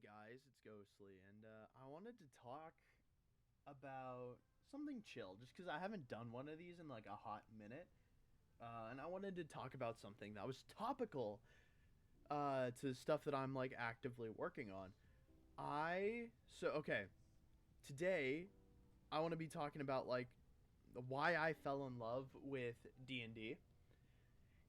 guys, it's Ghostly, and I wanted to talk about something chill, just because I haven't done one of these in like a hot minute, and I wanted to talk about something that was topical to stuff that I'm like actively working on. Okay, today I want to be talking about like why I fell in love with D&D.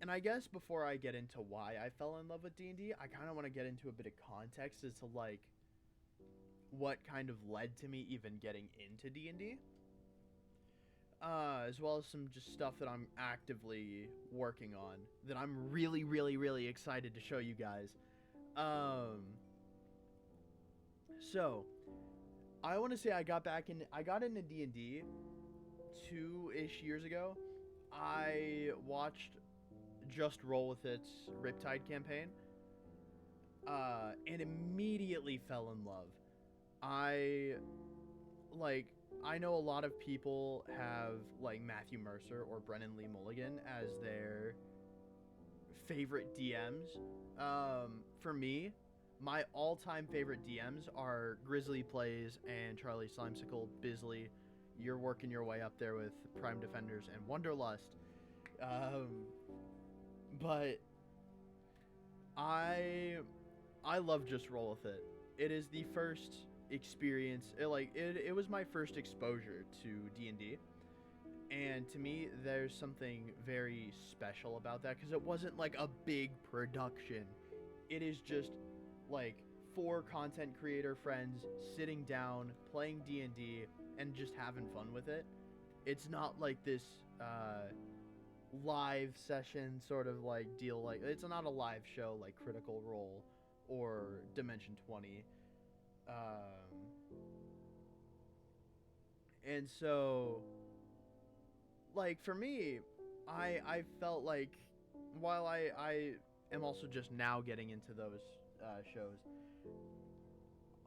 And I guess before I get into why I fell in love with D&D, I kind of want to get into a bit of context as to like what kind of led to me even getting into D&D, as well as some just stuff that I'm actively working on that I'm really, really, really excited to show you guys. Um, so I want to say I got into D&D 2-ish years ago. I watched Just Roll With It's Riptide campaign, and immediately fell in love. I like I know a lot of people have like Matthew Mercer or Brennan Lee Mulligan as their favorite DMs. For me, my all-time favorite DMs are Grizzly Plays and Charlie Slimesicle Bisley. You're working your way up there with Prime Defenders and Wonderlust. But I I love Just Roll With It. It is the first experience. It was my first exposure to D&D, and to me, there's something very special about that because it wasn't like a big production. It is just like four content creator friends sitting down, playing D&D, and just having fun with it. It's not like this live session sort of like deal. Like it's not a live show like Critical Role or Dimension 20. Um, and so, like for me, I felt like while I am also just now getting into those shows,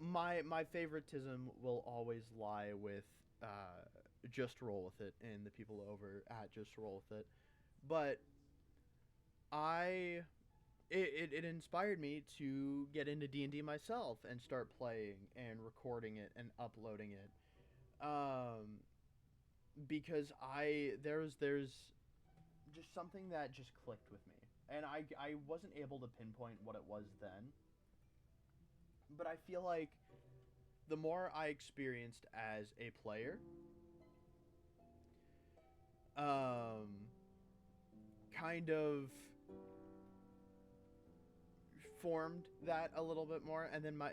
my favoritism will always lie with Just Roll With It and the people over at Just Roll With It. But I it inspired me to get into D&D myself and start playing and recording it and uploading it. Um, because there's just something that just clicked with me. And I wasn't able to pinpoint what it was then, but I feel like the more I experienced as a player, um, kind of formed that a little bit more, and then my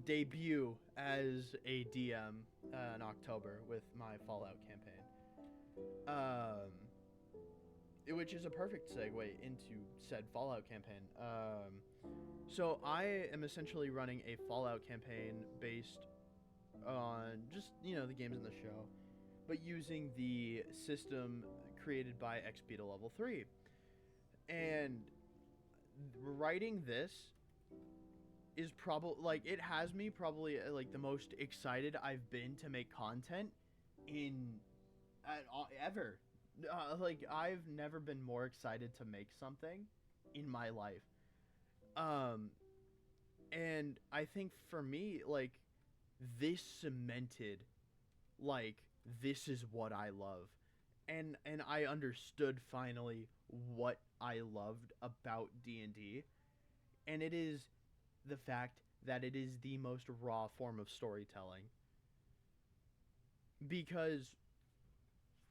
debut as a DM in October with my Fallout campaign, um, which is a perfect segue into said Fallout campaign. So I am essentially running a Fallout campaign based on just the games in the show, but using the system created by XP to Level 3. And writing this is probably like it has me probably like the most excited I've been to make content in ever. Like I've never been more excited to make something in my life. Um, and I think for me, like this cemented like this is what I love. And I understood finally what I loved about D&D, and it is the fact that it is the most raw form of storytelling. Because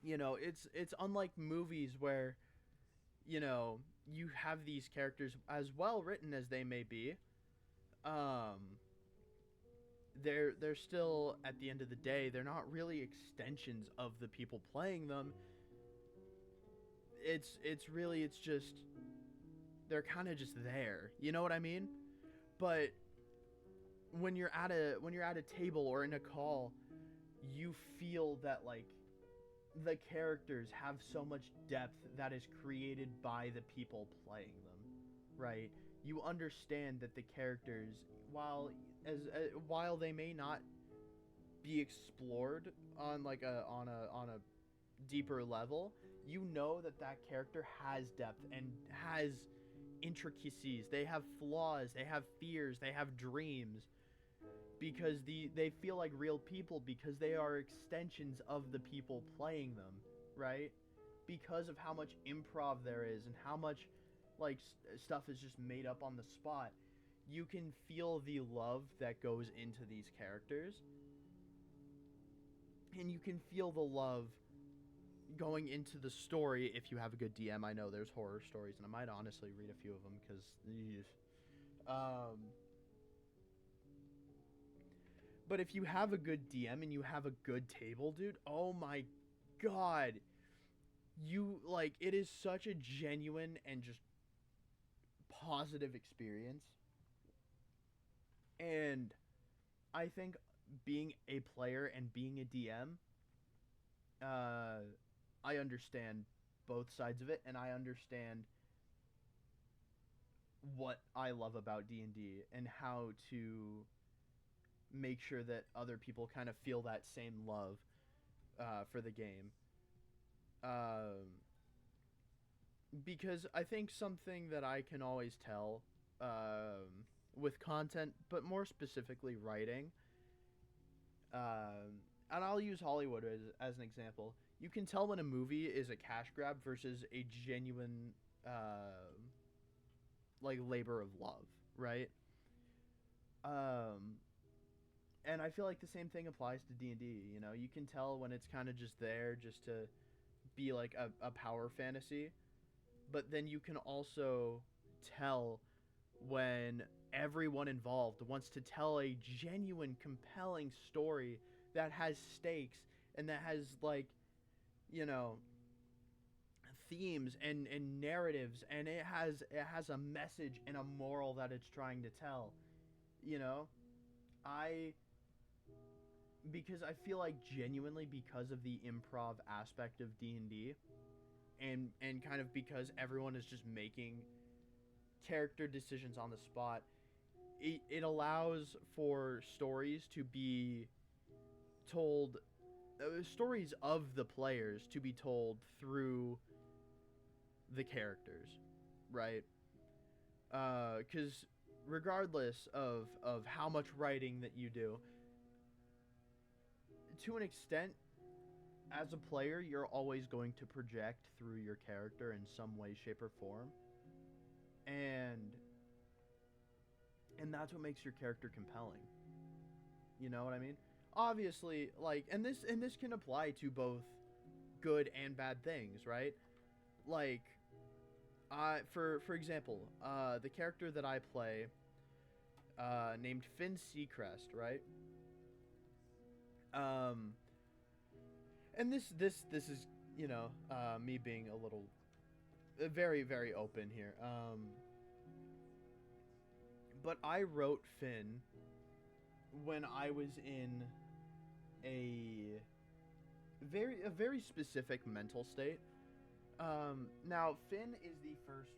it's unlike movies where you have these characters as well written as they may be. um they're still, at the end of the day, they're not really extensions of the people playing them. It's just they're kind of just there, you know what I mean? But when you're at a table or in a call, you feel that like the characters have so much depth that is created by the people playing them, right? You understand that the characters, while they may not be explored on like a deeper level, you know that that character has depth and has intricacies, they have flaws, they have fears, they have dreams, because they feel like real people because they are extensions of the people playing them, right? Because of how much improv there is and how much like stuff is just made up on the spot, you can feel the love that goes into these characters, and you can feel the love going into the story if you have a good DM. I know there's horror stories, and I might honestly read a few of them because, but if you have a good DM and you have a good table, dude, oh my god, you like it is such a genuine and just positive experience. And I think being a player and being a DM, I understand both sides of it, and I understand what I love about D&D and how to make sure that other people kind of feel that same love for the game. Because I think something that I can always tell with content, but more specifically writing, and I'll use Hollywood as an example. You can tell when a movie is a cash grab versus a genuine like labor of love, right? Um, and I feel like the same thing applies to D&D. You know, you can tell when it's kind of just there just to be like a power fantasy, but then you can also tell when everyone involved wants to tell a genuine, compelling story that has stakes and that has like, you know, themes and narratives, and it has a message and a moral that it's trying to tell. You know, I because I feel like genuinely because of the improv aspect of D&D, and kind of because everyone is just making character decisions on the spot, it allows for stories to be told, stories of the players to be told through the characters, right? Because regardless of how much writing that you do, to an extent, as a player, you're always going to project through your character in some way, shape, or form, and that's what makes your character compelling. You know what I mean? Obviously, like, and this can apply to both good and bad things, right? Like, for example, the character that I play, named Finn Seacrest, right? Um, and this is, you know, me being a little, very very open here. But I wrote Finn when I was in a very specific mental state. Now Finn is the first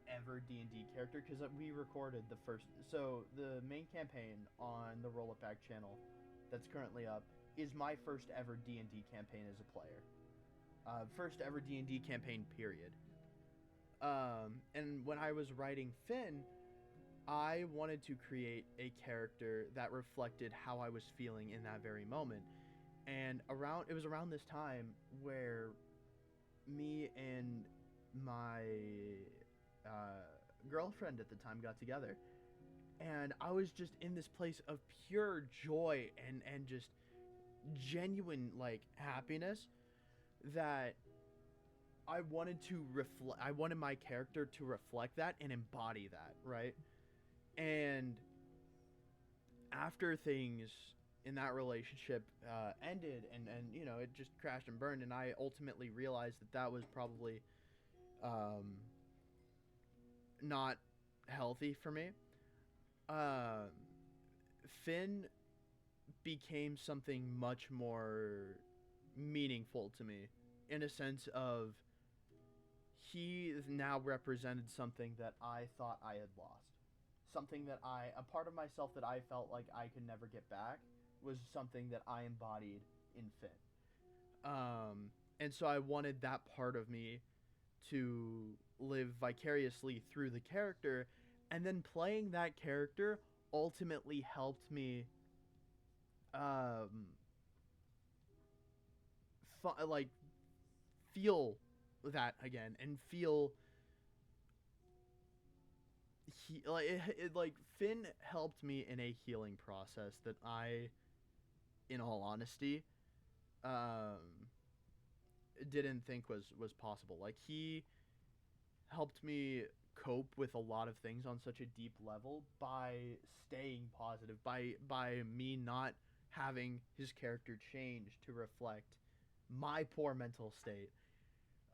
ever D&D character because we recorded the first. So the main campaign on the Roll It Back channel that's currently up is my first ever D&D campaign as a player. First ever D&D campaign, period. And when I was writing Finn, I wanted to create a character that reflected how I was feeling in that very moment. And it was around this time where me and my girlfriend at the time got together, and I was just in this place of pure joy and just genuine like happiness that I wanted my character to reflect that and embody that, right? And after things in that relationship ended, and you know, it just crashed and burned, and I ultimately realized that was probably not healthy for me. uh, Finn became something much more meaningful to me, in a sense of he now represented something that I thought I had lost. Something that a part of myself that I felt like I could never get back was something that I embodied in Finn. And so I wanted that part of me to live vicariously through the character, and then playing that character ultimately helped me um like feel that again and feel like Finn helped me in a healing process that I, in all honesty, um didn't think was possible. Like, he helped me cope with a lot of things on such a deep level by staying positive, by me not having his character change to reflect my poor mental state.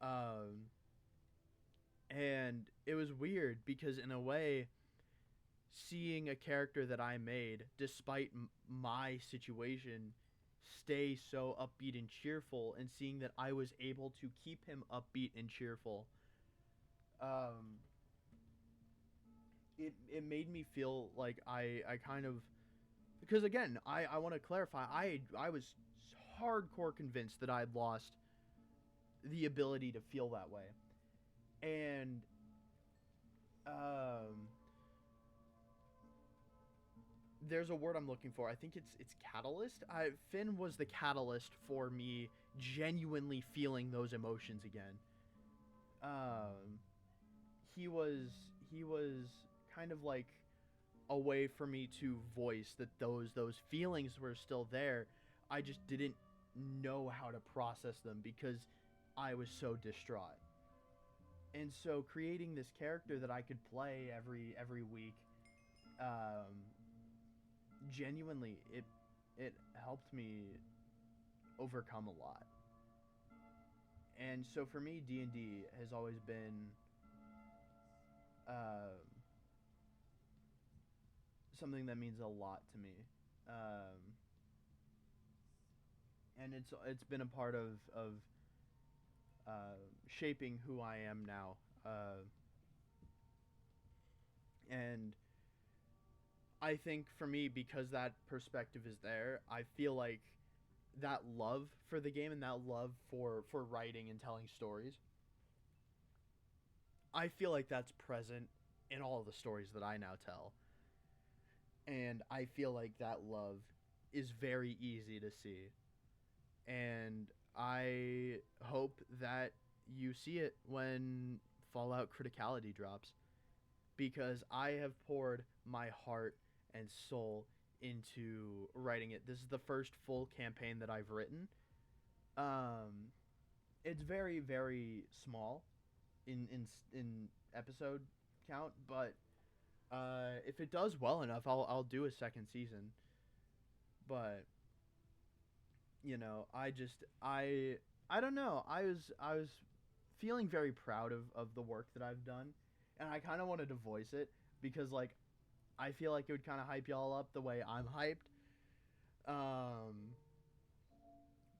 Um, and it was weird because, in a way, seeing a character that I made, despite my situation, stay so upbeat and cheerful, and seeing that I was able to keep him upbeat and cheerful, um, it made me feel like I kind of, because again, I want to clarify, I was hardcore convinced that I'd lost the ability to feel that way. And um there's a word I'm looking for. I think it's catalyst. Finn was the catalyst for me genuinely feeling those emotions again. Um he was kind of like a way for me to voice that those feelings were still there. I just didn't know how to process them because I was so distraught. And so creating this character that I could play every week, um, genuinely, it helped me overcome a lot. And so for me, D&D has always been um, something that means a lot to me. Um, and it's been a part of shaping who I am now. And I think for me, because that perspective is there, I feel like that love for the game and that love for writing and telling stories, I feel like that's present in all of the stories that I now tell. And I feel like that love is very easy to see. And I hope that you see it when Fallout Criticality drops, because I have poured my heart and soul into writing it. This is the first full campaign that I've written. Um, it's very very small in episode count, but if it does well enough, I'll do a second season. But I don't know. I was feeling very proud of the work that I've done, and I kind of wanted to voice it because, like, I feel like it would kind of hype y'all up the way I'm hyped. Um,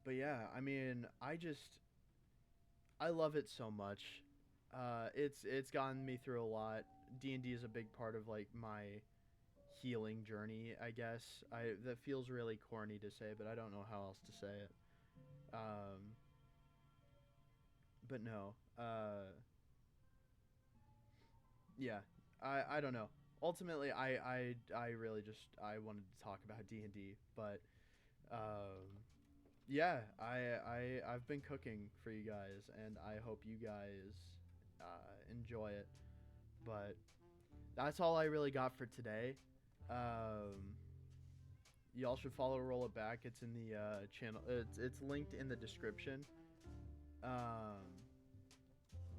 but yeah, I mean, I love it so much. It's gotten me through a lot. D&D is a big part of like my healing journey, I guess. That feels really corny to say, but I don't know how else to say it. Um, but no. Yeah. I don't know. Ultimately, I really just I wanted to talk about D&D, but um, yeah, I've been cooking for you guys, and I hope you guys enjoy it. But that's all I really got for today. Um, y'all should follow Roll It Back. It's in the channel. It's linked in the description. Um,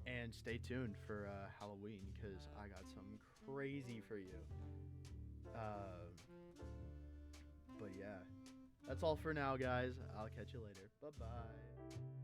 and stay tuned for Halloween because I got something crazy for you. Um, but yeah, that's all for now, guys. I'll catch you later. Bye bye.